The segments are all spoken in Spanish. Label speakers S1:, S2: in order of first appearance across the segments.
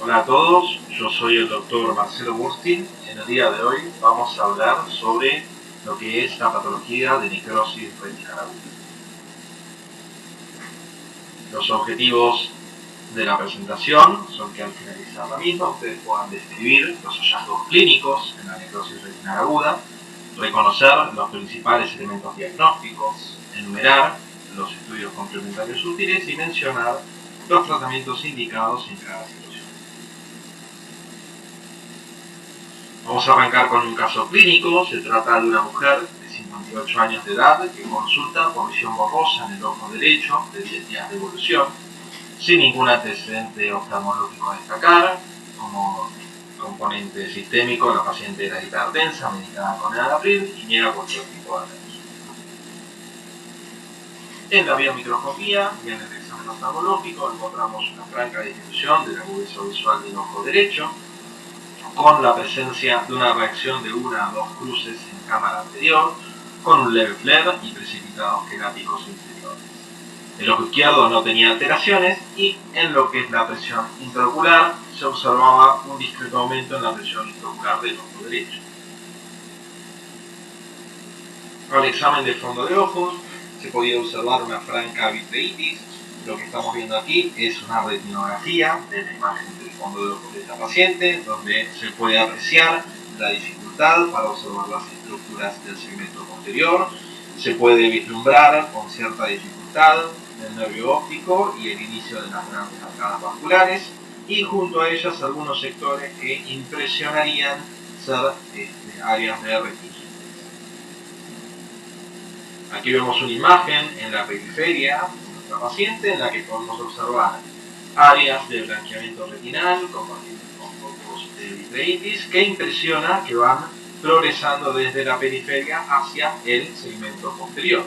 S1: Hola a todos, yo soy el doctor Marcelo Burstin. En el día de hoy vamos a hablar sobre lo que es la patología de necrosis retinal aguda. Los objetivos de la presentación son que al finalizar la misma ustedes puedan describir los hallazgos clínicos en la necrosis retinal aguda, reconocer los principales elementos diagnósticos, enumerar los estudios complementarios útiles y mencionar los tratamientos indicados en cada situación. Vamos a arrancar con un caso clínico. Se trata de una mujer de 58 años de edad que consulta por visión borrosa en el ojo derecho de 10 días de evolución, sin ningún antecedente oftalmológico a destacar. Como componente sistémico, la paciente era hipertensa, medicada con enalapril y niega cualquier tipo de alergia. En la biomicroscopía y en el examen oftalmológico encontramos una franca disminución de la agudeza visual del ojo derecho, con la presencia de una reacción de una a dos cruces en cámara anterior, con un leve flare y precipitados queráticos inferiores. El ojo izquierdo no tenía alteraciones y en lo que es la presión intraocular se observaba un discreto aumento en la presión intraocular del ojo derecho. Al examen de fondo de ojos se podía observar una franca vitreitis. Lo que estamos viendo aquí es una retinografía de la imagen del fondo de ojos de esta paciente, donde se puede apreciar la dificultad para observar las estructuras del segmento posterior. Se puede vislumbrar con cierta dificultad el nervio óptico y el inicio de las grandes arcadas vasculares, y junto a ellas algunos sectores que impresionarían ser áreas de retinitis. Aquí vemos una imagen en la periferia de nuestra paciente en la que podemos observar áreas de blanqueamiento retinal compatibles con focos de vitreitis que impresiona que van progresando desde la periferia hacia el segmento posterior.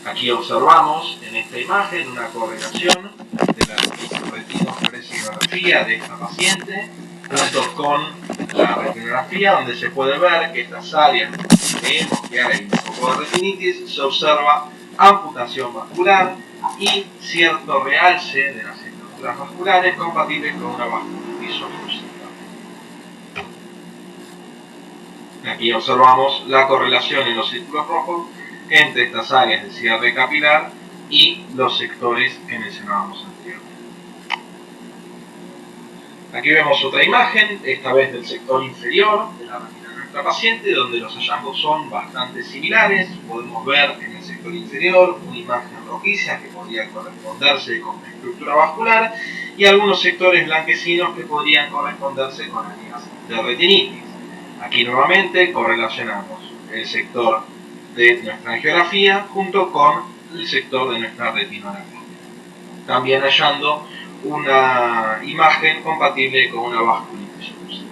S1: Aquí observamos en esta imagen una correlación de la retinofluorescografía de esta paciente junto con la retinografía, donde se puede ver que estas áreas vemos que hay un poco de retinitis, se observa amputación vascular y cierto realce de las estructuras vasculares compatibles con una vasculitis oclusiva. Aquí observamos la correlación en los círculos rojos entre estas áreas de cierre capilar y los sectores que mencionábamos anteriormente. Aquí vemos otra imagen, esta vez del sector inferior de la retina de nuestra paciente, donde los hallazgos son bastante similares. Podemos ver en el sector inferior una imagen rojiza que podría corresponderse con la estructura vascular y algunos sectores blanquecinos que podrían corresponderse con áreas de retinitis. Aquí nuevamente correlacionamos el sector de nuestra angiografía junto con el sector de nuestra retinografía, también hallando una imagen compatible con una vasculitis oclusiva.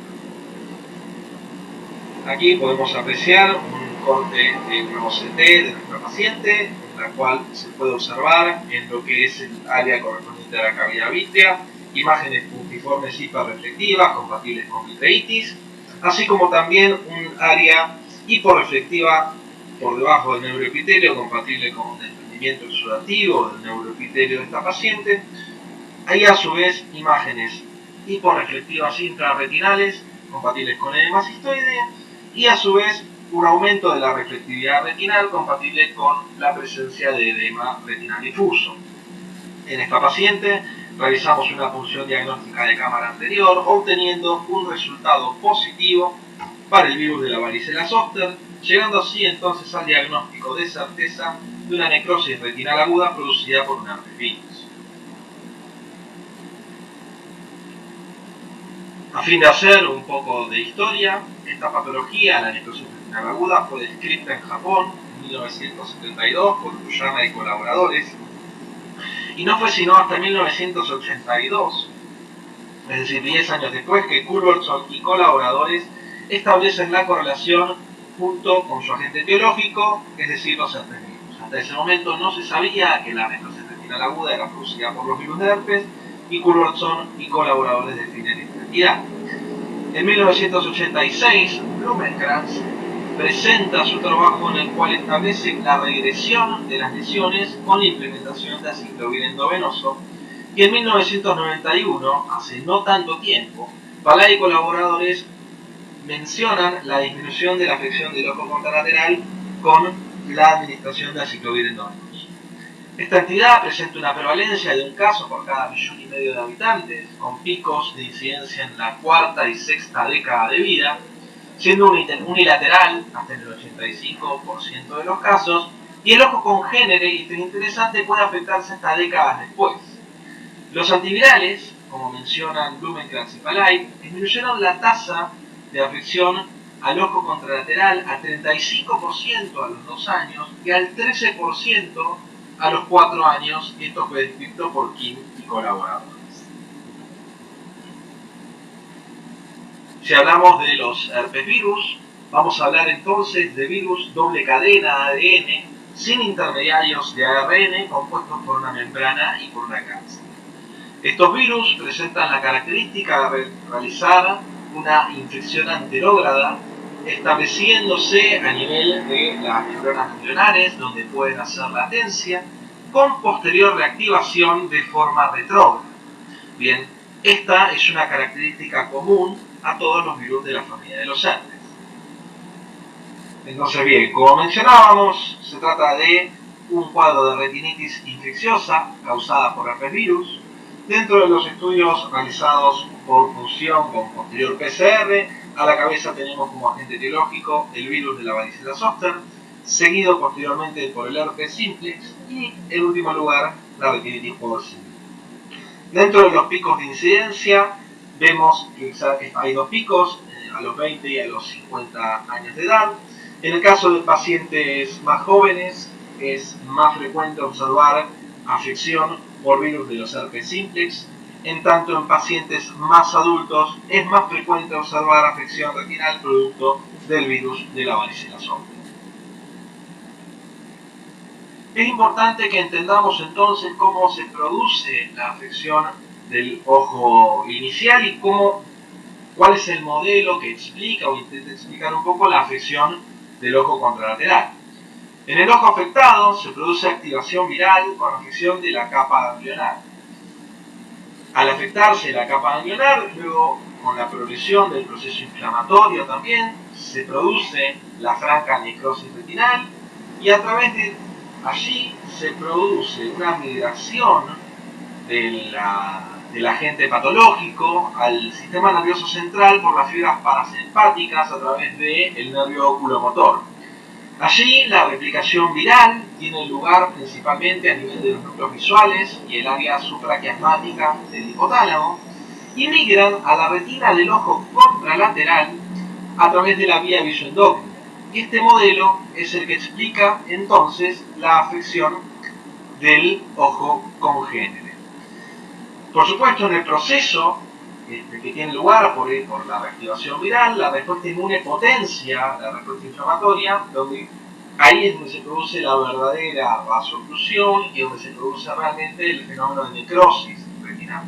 S1: Aquí podemos apreciar un corte de un OCT de nuestra paciente, en la cual se puede observar en lo que es el área correspondiente a la cavidad vítrea imágenes puntiformes hiperreflectivas compatibles con vitreitis, así como también un área hiporreflectiva por debajo del neuroepitelio compatible con un desprendimiento exudativo del neuroepitelio de esta paciente. Hay a su vez imágenes hiporreflectivas intrarretinales compatibles con edema cistoide y a su vez un aumento de la reflectividad retinal compatible con la presencia de edema retinal difuso. En esta paciente realizamos una punción diagnóstica de cámara anterior, obteniendo un resultado positivo para el virus de la varicela zoster, llegando así entonces al diagnóstico de certeza de una necrosis retinal aguda producida por un herpes virus. A fin de hacer un poco de historia, esta patología, la necrosis retinal aguda, fue descrita en Japón en 1972 por Uyama y colaboradores, y no fue sino hasta 1982, es decir, 10 años después, que Culbertson y colaboradores establecen la correlación junto con su agente etiológico, es decir, los herpes virus. Hasta ese momento no se sabía que la necrosis retinal aguda era producida por los virus de herpes, y Culbertson y colaboradores definen esta entidad. En 1986, Blumenkrantz presenta su trabajo en el cual establece la regresión de las lesiones con la implementación de aciclovir endovenoso, Y en 1991, hace no tanto tiempo, Palay y colaboradores mencionan la disminución de la afección del ojo contralateral con la administración de aciclovir-endógenos. Esta entidad presenta una prevalencia de un caso por cada 1,5 millones de habitantes, con picos de incidencia en la cuarta y sexta década de vida, siendo unilateral hasta en el 85% de los casos, y el ojo congénere, y esto es interesante, puede afectarse hasta décadas después. Los antivirales, como mencionan Blumenkranz y Palay, disminuyeron la tasa de afección al ojo contralateral a 35% a los 2 años y al 13% a los 4 años. Esto fue descrito por Kim y colaboradores. Si hablamos de los herpesvirus, vamos a hablar entonces de virus doble cadena ADN sin intermediarios de ARN compuestos por una membrana y por una cápsula. Estos virus presentan la característica de realizar una infección anterógrada, estableciéndose a nivel de las neuronas ganglionares, donde pueden hacer latencia, con posterior reactivación de forma retrógrada. Bien, esta es una característica común a todos los virus de la familia de los herpes. Entonces, bien, como mencionábamos, se trata de un cuadro de retinitis infecciosa causada por herpesvirus. Dentro de los estudios realizados por función con posterior PCR, a la cabeza tenemos como agente etiológico el virus de la varicela zoster, seguido posteriormente por el herpes simplex y, en último lugar, la retinitis porcina. Dentro de los picos de incidencia, vemos que hay dos picos, a los 20 y a los 50 años de edad. En el caso de pacientes más jóvenes, es más frecuente observar afección por virus de los herpes simplex, en tanto en pacientes más adultos es más frecuente observar afección retinal producto del virus de la varicela zoster. Es importante que entendamos entonces cómo se produce la afección del ojo inicial y cuál es el modelo que explica o intenta explicar un poco la afección del ojo contralateral. En el ojo afectado se produce activación viral con afección de la capa ganglionar. Al afectarse la capa ganglionar, luego con la progresión del proceso inflamatorio también, se produce la franca necrosis retinal y a través de allí se produce una migración del agente patológico al sistema nervioso central por las fibras parasimpáticas a través del nervio oculomotor. Allí la replicación viral tiene lugar principalmente a nivel de los núcleos visuales y el área supraquiasmática del hipotálamo y migran a la retina del ojo contralateral a través de la vía visoendócrina. Y este modelo es el que explica entonces la afección del ojo congénere. Por supuesto, en el proceso que tiene lugar por la reactivación viral, la respuesta inmune potencia la respuesta inflamatoria, donde ahí es donde se produce la verdadera vasoclusión y donde se produce realmente el fenómeno de necrosis retinal.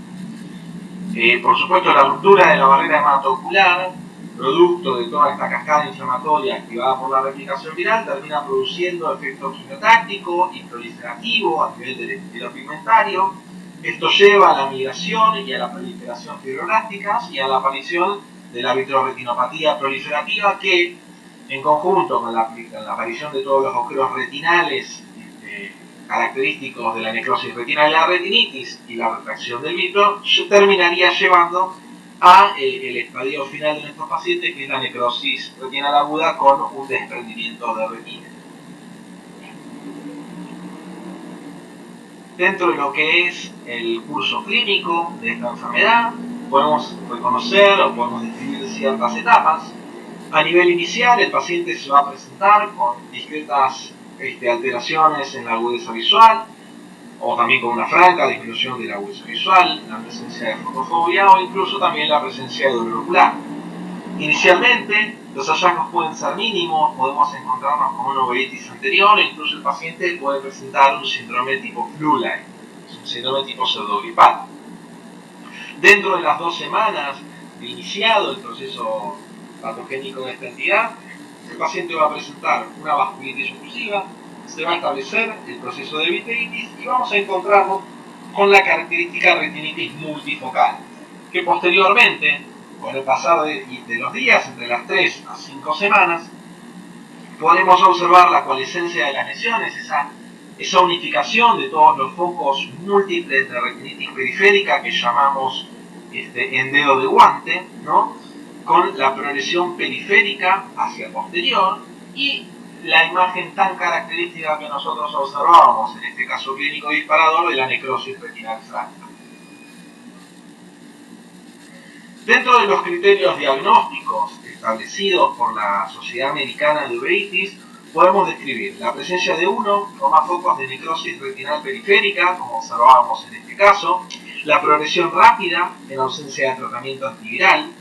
S1: Por supuesto, la ruptura de la barrera hematoocular, producto de toda esta cascada inflamatoria activada por la replicación viral, termina produciendo efecto quimiotáctico y proliferativo a nivel del epitelio pigmentario. Esto lleva a la migración y a la proliferación fibroblásticas y a la aparición de la vitreoretinopatía proliferativa que, en conjunto con la aparición de todos los agujeros retinales característicos de la necrosis retinal y la retinitis y la retracción del vitro, terminaría llevando a el estadio final de nuestros pacientes, que es la necrosis retinal aguda con un desprendimiento de retina. Dentro de lo que es el curso clínico de esta enfermedad, podemos reconocer o podemos describir ciertas etapas. A nivel inicial, el paciente se va a presentar con discretas alteraciones en la agudeza visual, o también con una franca disminución de la agudeza visual, la presencia de fotofobia o incluso también la presencia de dolor ocular. Inicialmente, los hallazgos pueden ser mínimos, podemos encontrarnos con una uveitis anterior e incluso el paciente puede presentar un síndrome tipo flu-like, un síndrome tipo pseudogripal. Dentro de las 2 semanas de iniciado el proceso patogénico de esta entidad, el paciente va a presentar una vasculitis oclusiva, se va a establecer el proceso de vitritis y vamos a encontrarnos con la característica retinitis multifocal, que posteriormente, con el pasar de los días, entre las 3 a 5 semanas, podemos observar la coalescencia de las lesiones, esa unificación de todos los focos múltiples de retinitis periférica que llamamos en dedo de guante, ¿no? Con la progresión periférica hacia posterior y la imagen tan característica que nosotros observábamos, en este caso clínico disparador, de la necrosis retinal franca. Dentro de los criterios diagnósticos establecidos por la Sociedad Americana de Uveitis, podemos describir la presencia de uno o más focos de necrosis retinal periférica, como observábamos en este caso, la progresión rápida en ausencia de tratamiento antiviral,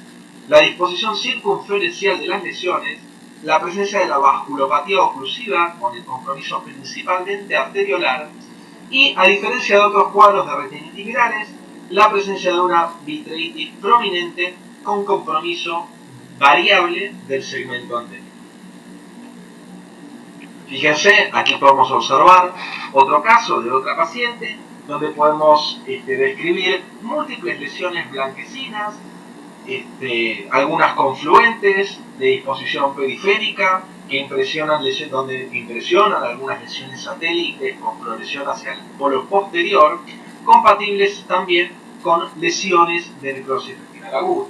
S1: la disposición circunferencial de las lesiones, la presencia de la vasculopatía oclusiva con el compromiso principalmente arteriolar y, a diferencia de otros cuadros de retinitis virales, la presencia de una vitreitis prominente con compromiso variable del segmento anterior. Fíjense, aquí podemos observar otro caso de otra paciente donde podemos describir múltiples lesiones blanquecinas, algunas confluentes de disposición periférica que donde impresionan algunas lesiones satélites con progresión hacia el polo posterior, compatibles también con lesiones de necrosis retinal aguda.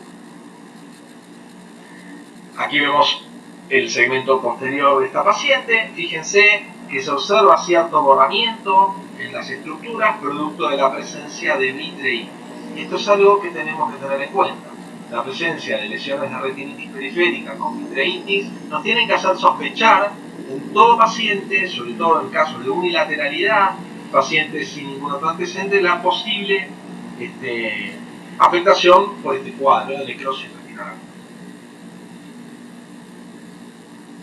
S1: Aquí vemos el segmento posterior de esta paciente. Fíjense que se observa cierto borramiento en las estructuras producto de la presencia de vitreitis. Esto es algo que tenemos que tener en cuenta. La presencia de lesiones de retinitis periférica con vitreitis nos tienen que hacer sospechar en todo paciente, sobre todo en casos de unilateralidad, pacientes sin ningún otro antecedente, la posible afectación por este cuadro de necrosis retinal aguda.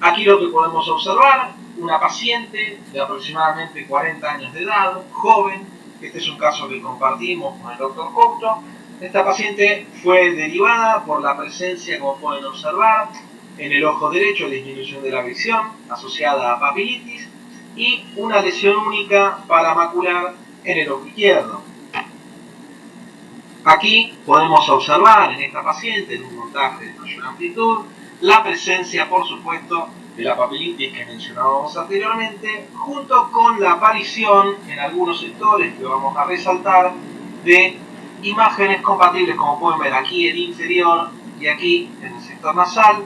S1: Aquí lo que podemos observar, una paciente de aproximadamente 40 años de edad, joven. Este es un caso que compartimos con el doctor Couto. Esta paciente fue derivada por la presencia, como pueden observar, en el ojo derecho, disminución de la visión asociada a papilitis y una lesión única paramacular en el ojo izquierdo. Aquí podemos observar en esta paciente, en un montaje de mayor amplitud, la presencia, por supuesto, de la papilitis que mencionábamos anteriormente, junto con la aparición en algunos sectores que vamos a resaltar de imágenes compatibles, como pueden ver aquí en el inferior y aquí en el sector nasal,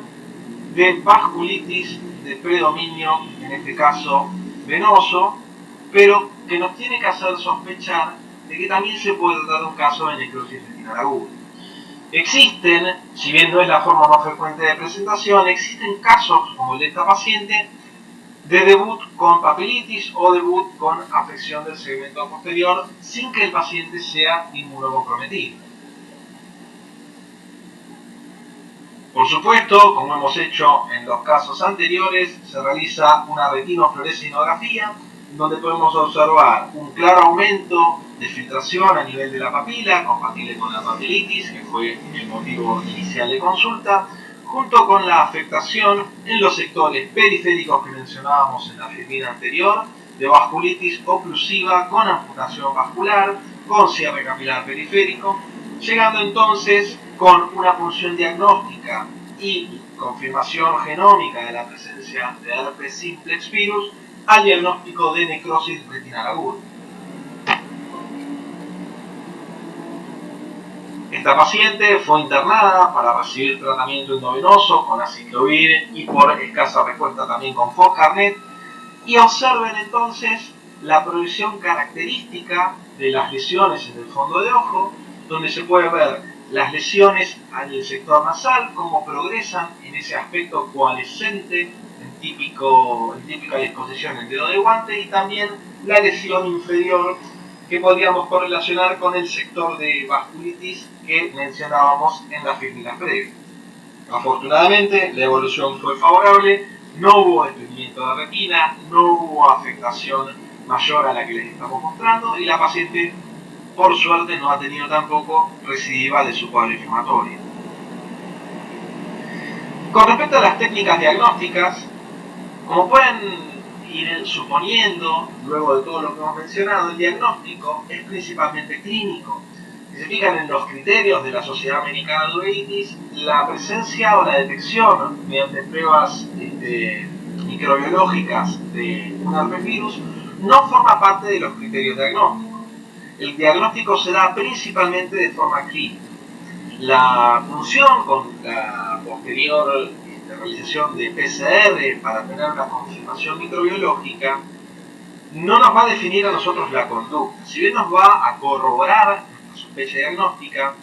S1: de vasculitis de predominio, en este caso venoso, pero que nos tiene que hacer sospechar de que también se puede tratar de un caso de necrosis retinal aguda. Existen, si bien no es la forma más frecuente de presentación, existen casos como el de esta paciente de debut con papilitis o debut con afección del segmento posterior sin que el paciente sea inmunocomprometido. Por supuesto, como hemos hecho en los casos anteriores, se realiza una retinofluorescinografía donde podemos observar un claro aumento de filtración a nivel de la papila, compatible con la papilitis, que fue el motivo inicial de consulta, junto con la afectación en los sectores periféricos que mencionábamos en la filmina anterior, de vasculitis oclusiva con amputación vascular, con cierre capilar periférico, llegando entonces con una función diagnóstica y confirmación genómica de la presencia de herpes simplex virus al diagnóstico de necrosis retinal aguda. Esta paciente fue internada para recibir tratamiento endovenoso con aciclovir y por escasa respuesta también con Foscarnet. Y observen entonces la progresión característica de las lesiones en el fondo de ojo, donde se puede ver las lesiones en el sector nasal, cómo progresan en ese aspecto coalescente, en típica disposición en dedo de guante, y también la lesión inferior que podríamos correlacionar con el sector de vasculitis que mencionábamos en las filminas previas. Afortunadamente, la evolución fue favorable, no hubo desprendimiento de retina, no hubo afectación mayor a la que les estamos mostrando y la paciente, por suerte, no ha tenido tampoco recidiva de su cuadro inflamatorio. Con respecto a las técnicas diagnósticas, como pueden ir suponiendo, luego de todo lo que hemos mencionado, el diagnóstico es principalmente clínico. Si se fijan en los criterios de la Sociedad Americana de Uveitis, la presencia o la detección mediante pruebas microbiológicas de un herpesvirus no forma parte de los criterios diagnósticos. El diagnóstico se da principalmente de forma clínica. La función con la posterior realización de PCR para tener una confirmación microbiológica no nos va a definir a nosotros la conducta, si bien nos va a corroborar nuestra sospecha diagnóstica.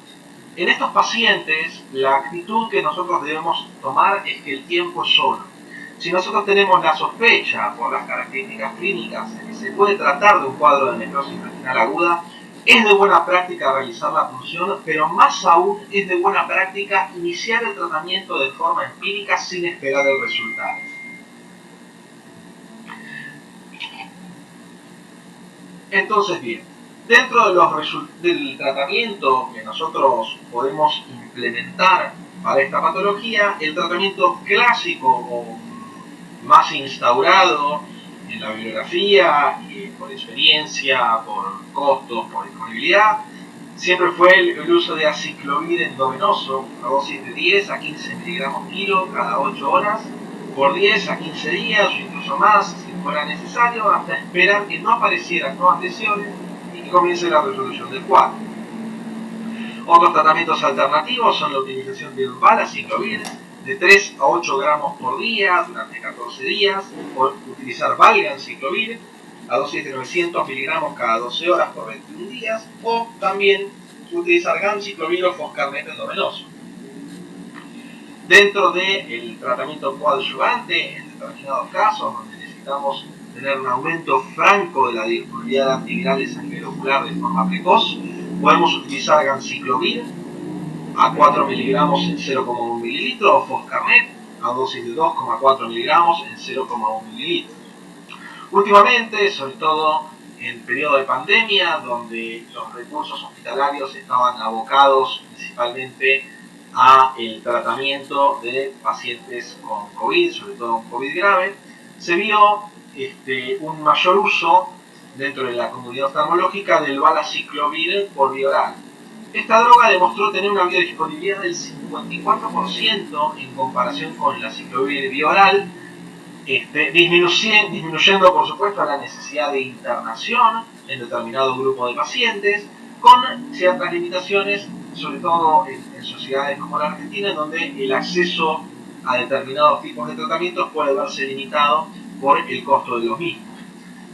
S1: En estos pacientes la actitud que nosotros debemos tomar es que el tiempo es oro. Si nosotros tenemos la sospecha por las características clínicas de que se puede tratar de un cuadro de necrosis intestinal aguda, es de buena práctica realizar la punción, pero más aún es de buena práctica iniciar el tratamiento de forma empírica sin esperar el resultado. Entonces, bien, dentro del tratamiento que nosotros podemos implementar para esta patología, el tratamiento clásico o más instaurado en la bibliografía, por experiencia, por costos, por disponibilidad, siempre fue el uso de aciclovir endovenoso a dosis de 10 a 15 miligramos kilo cada 8 horas, por 10 a 15 días o incluso más si fuera necesario, hasta esperar que no aparecieran nuevas lesiones y que comience la resolución del cuadro. Otros tratamientos alternativos son la utilización del valaciclovir de 3 a 8 gramos por día durante 14 días, o utilizar valganciclovir a dosis de 900 miligramos cada 12 horas por 21 días, o también utilizar ganciclovir o foscarnet endovenoso. Dentro del tratamiento coadyuvante, en determinados casos donde necesitamos tener un aumento franco de la disponibilidad de antivirales a nivel ocular de forma precoz, podemos utilizar ganciclovir a 4 miligramos en 0,1 mililitro o foscarnet a dosis de 2,4 miligramos en 0,1 mililitros. Últimamente, sobre todo en periodo de pandemia, donde los recursos hospitalarios estaban abocados principalmente a el tratamiento de pacientes con COVID, sobre todo con COVID grave, se vio un mayor uso dentro de la comunidad oftalmológica del valaciclovir por vía oral. Esta droga demostró tener una biodisponibilidad del 54% en comparación con la aciclovir vía oral, disminuyendo por supuesto la necesidad de internación en determinado grupo de pacientes, con ciertas limitaciones, sobre todo en sociedades como la Argentina, donde el acceso a determinados tipos de tratamientos puede verse limitado por el costo de los mismos.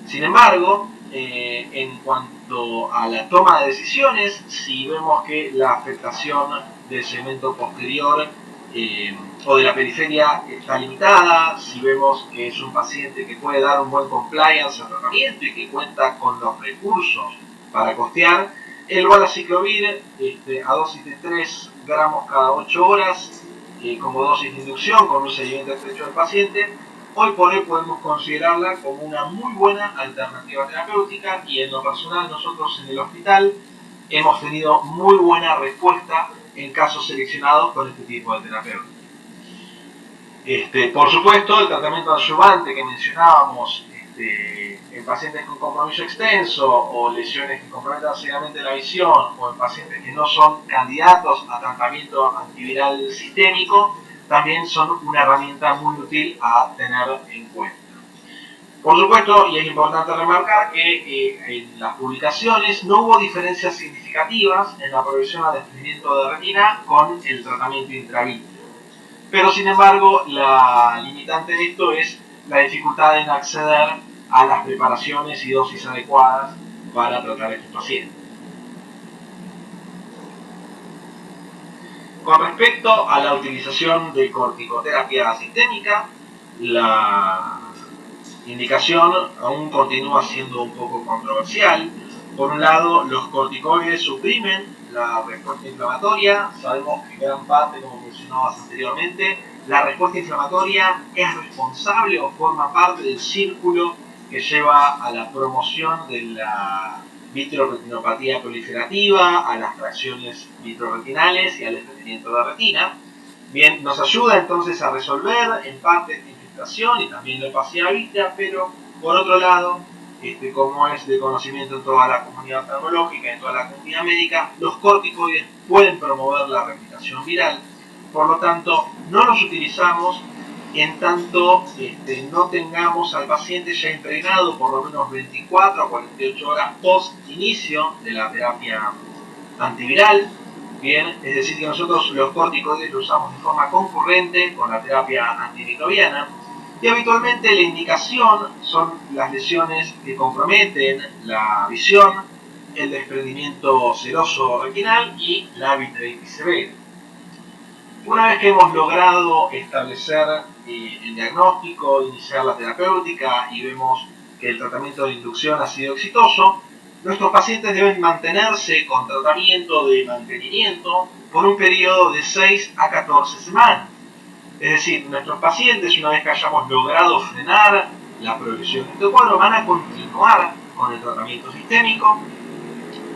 S1: Sin embargo, en cuanto a la toma de decisiones, si vemos que la afectación del segmento posterior o de la periferia está limitada, si vemos que es un paciente que puede dar un buen compliance al tratamiento y que cuenta con los recursos para costear, el valaciclovir a dosis de 3 gramos cada 8 horas como dosis de inducción con un seguimiento estrecho del paciente, hoy por hoy podemos considerarla como una muy buena alternativa terapéutica, y en lo personal nosotros en el hospital hemos tenido muy buena respuesta en casos seleccionados con este tipo de terapéutica. Por supuesto, el tratamiento adyuvante que mencionábamos en pacientes con compromiso extenso o lesiones que comprometan seriamente la visión, o en pacientes que no son candidatos a tratamiento antiviral sistémico, también son una herramienta muy útil a tener en cuenta. Por supuesto, y es importante remarcar que en las publicaciones no hubo diferencias significativas en la progresión al desprendimiento de retina con el tratamiento intravítrea. Pero sin embargo, la limitante de esto es la dificultad en acceder a las preparaciones y dosis adecuadas para tratar a estos pacientes. Con respecto a la utilización de corticoterapia sistémica, la indicación aún continúa siendo un poco controversial. Por un lado, los corticoides suprimen la respuesta inflamatoria. Sabemos que gran parte, como mencionabas anteriormente, la respuesta inflamatoria es responsable o forma parte del círculo que lleva a la promoción de la vitreoretinopatía proliferativa, a las fracciones vitrorretinales y al desprendimiento de retina. Bien, nos ayuda entonces a resolver en parte esta infiltración y también la opacidad vítrea, pero Por otro lado, como es de conocimiento en toda la comunidad oftalmológica, en toda la comunidad médica, los corticoides pueden promover la replicación viral, por lo tanto no los utilizamos en tanto no tengamos al paciente ya impregnado por lo menos 24 a 48 horas post inicio de la terapia antiviral. Bien, es decir que nosotros los corticoides los usamos de forma concurrente con la terapia antimicrobiana y habitualmente la indicación son las lesiones que comprometen la visión, el desprendimiento seroso retinal y la vitreitis severa. Una vez que hemos logrado establecer el diagnóstico, iniciar la terapéutica y vemos que el tratamiento de inducción ha sido exitoso, nuestros pacientes deben mantenerse con tratamiento de mantenimiento por un periodo de 6 a 14 semanas. Es decir, nuestros pacientes, una vez que hayamos logrado frenar la progresión de este cuadro, van a continuar con el tratamiento sistémico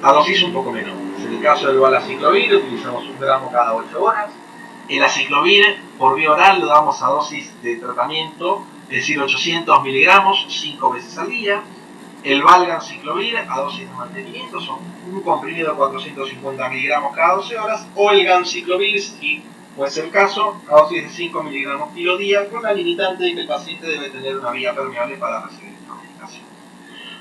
S1: a dosis un poco menor. En el caso del valaciclovir utilizamos 1 gramo cada 8 horas. El aciclovir por vía oral lo damos a dosis de tratamiento, es decir, 800 miligramos 5 veces al día. El valganciclovir a dosis de mantenimiento son un comprimido de 450 miligramos cada 12 horas, o el ganciclovir, si fuese el caso, a dosis de 5 miligramos kilo día, con la limitante de que el paciente debe tener una vía permeable para recibir esta medicación.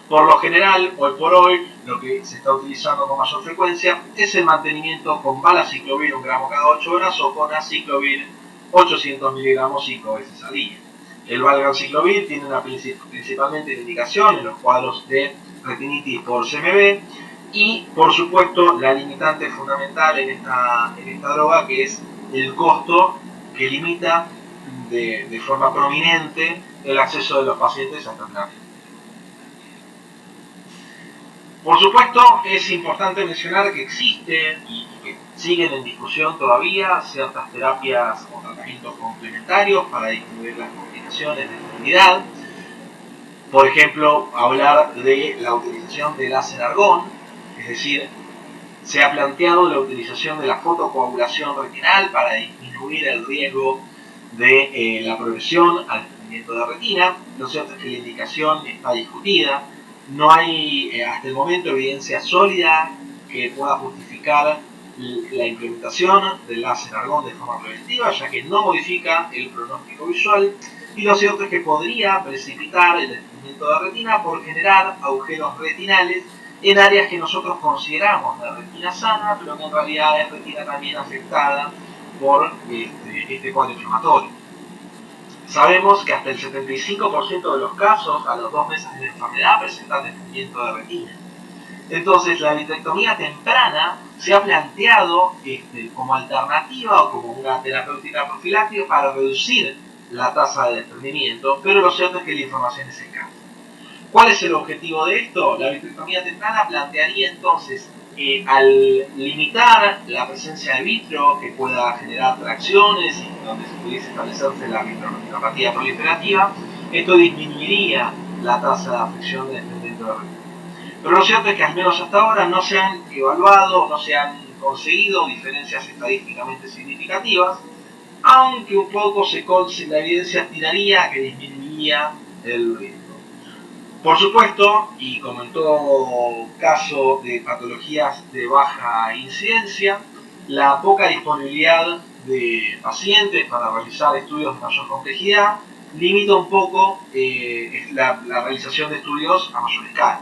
S1: Por lo general, hoy por hoy, lo que se está utilizando con mayor frecuencia es el mantenimiento con valaciclovir 1 gramo cada 8 horas o con aciclovir 800 miligramos 5 veces al día. El valganciclovir tiene principalmente indicación en los cuadros de retinitis por CMV y, por supuesto, la limitante fundamental en esta droga, que es el costo que limita de forma prominente el acceso de los pacientes a esta terapia. Por supuesto, es importante mencionar que existen y que siguen en discusión todavía ciertas terapias o tratamientos complementarios para disminuir las complicaciones de enfermedad. Por ejemplo, hablar de la utilización del láser argón, es decir, se ha planteado la utilización de la fotocoagulación retinal para disminuir el riesgo de la progresión al desprendimiento de retina. Lo cierto es que la indicación está discutida. No hay hasta el momento evidencia sólida que pueda justificar la implementación del láser argón de forma preventiva, ya que no modifica el pronóstico visual, y lo cierto es que podría precipitar el desprendimiento de retina por generar agujeros retinales en áreas que nosotros consideramos de retina sana, pero que en realidad es retina también afectada por este cuadro inflamatorio. Sabemos que hasta el 75% de los casos, a los 2 meses de la enfermedad, presentan desprendimiento de retina. Entonces, la vitrectomía temprana se ha planteado como alternativa o como una terapéutica profiláctica para reducir la tasa de desprendimiento, pero lo cierto es que la información es escasa. ¿Cuál es el objetivo de esto? La vitrectomía temprana plantearía entonces, al limitar la presencia de vitro que pueda generar tracciones y donde se pudiese establecerse la vitroneuropatía proliferativa, esto disminuiría la tasa de afección de desprendimiento de retina. Pero lo cierto es que al menos hasta ahora no se han evaluado, no se han conseguido diferencias estadísticamente significativas, aunque un poco la evidencia tiraría a que disminuiría el riesgo. Por supuesto, y como en todo caso de patologías de baja incidencia, la poca disponibilidad de pacientes para realizar estudios de mayor complejidad limita un poco la realización de estudios a mayor escala.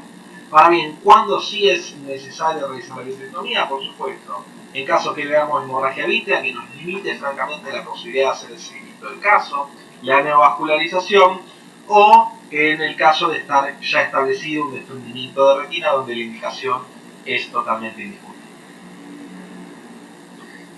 S1: Ahora bien, ¿cuándo sí es necesario realizar la vitrectomía? Por supuesto, en caso que veamos hemorragia vítrea que nos limite francamente la posibilidad de hacer el seguimiento del caso, la neovascularización, o en el caso de estar ya establecido un desprendimiento de retina donde la indicación es totalmente indiscutible.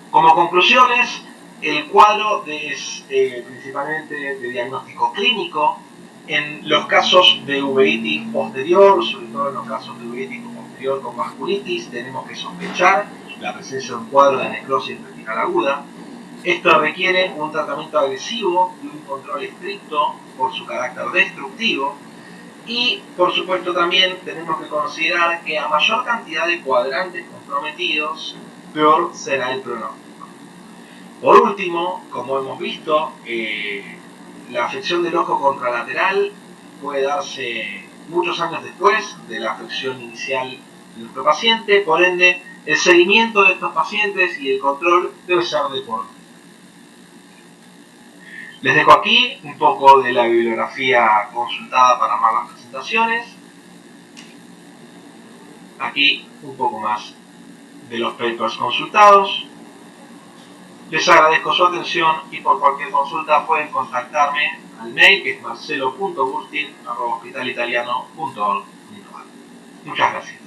S1: Como conclusiones, el cuadro es principalmente de diagnóstico clínico. En los casos de uveitis posterior, sobre todo en los casos de uveitis posterior con vasculitis, tenemos que sospechar la presencia de un cuadro de necrosis retinal aguda. Esto requiere un tratamiento agresivo y un control estricto por su carácter destructivo. Y, por supuesto, también tenemos que considerar que a mayor cantidad de cuadrantes comprometidos, peor será el pronóstico. Por último, como hemos visto, la afección del ojo contralateral puede darse muchos años después de la afección inicial de nuestro paciente, por ende el seguimiento de estos pacientes y el control debe ser de por vida. Les dejo aquí un poco de la bibliografía consultada para armar las presentaciones. Aquí un poco más de los papers consultados. Les agradezco su atención y por cualquier consulta pueden contactarme al mail que es marcelo.gustin@hospitalitaliano.org. Muchas gracias.